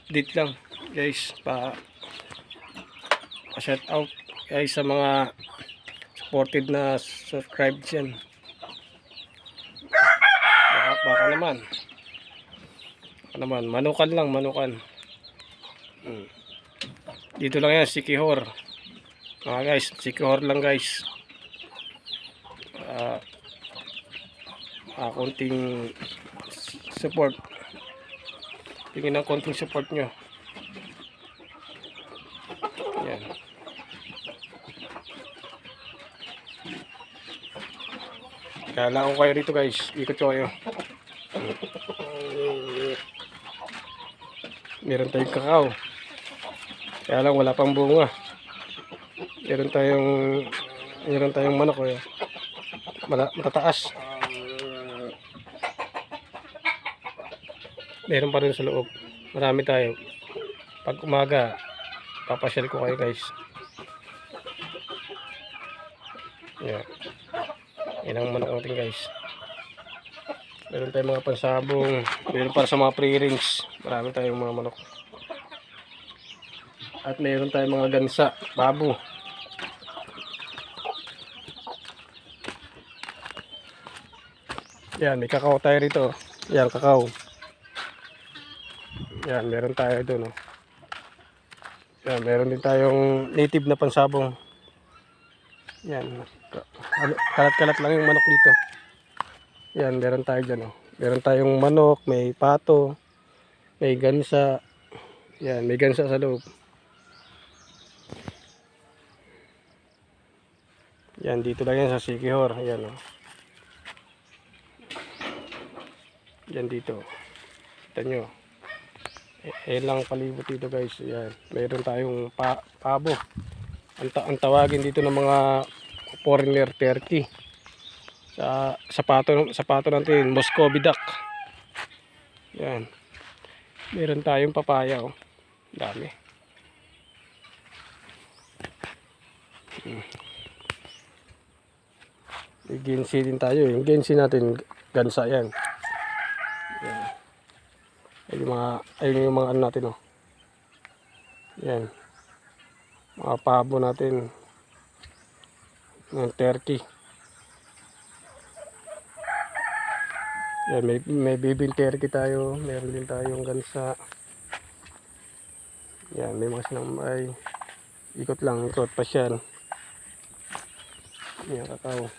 update lang guys, shout out guys sa mga supported na subscribe dyan. Baka naman manukan lang, dito lang yan, Sikihor guys, Sikihor lang guys. Konting support, tingin ng konting support nyo. Yan. Kala ko kayo rito guys, ikot ko kayo. Meron tayong kakao, kaya lang wala pang bunga. Meron tayong manok matataas. Meron pa rin sa loob, marami tayo. Pag umaga papasyal ko kayo guys. Yan ang manok natin guys. Meron tayong mga pansabong, meron para sa mga pre-range. Marami tayong mga manok. At meron tayong mga gansa, babo. Yan, may kakao tayo rito. Yan, kakao. Yan, meron tayo doon. Yan, meron din tayong native na pansabong. Yan, kalat-kalat lang yung manok dito. Yan, meron tayo dyan. Meron tayong manok, may pato, may gansa. Yan, may gansa sa loob. Yan, dito lang yan sa Sikihor. Yan, yan dito. Kita nyo. Lang palibot dito guys. Yan, meron tayong pabo. Ang tawagin dito ng mga foreigner, turkey. Sa sapato natin, Muscovy duck. Yan. Meron tayong papaya, dami. May ginsi din tayo. Yung ginsi natin, gansa yan. Yan. Ayun yung mga ano natin, Yan. Mga pabo natin ng turkey. Yan, may bibing turkey tayo, meron din tayong gansa. Yan, may mga sinambay. Ikot pasyal. Yan, kakao.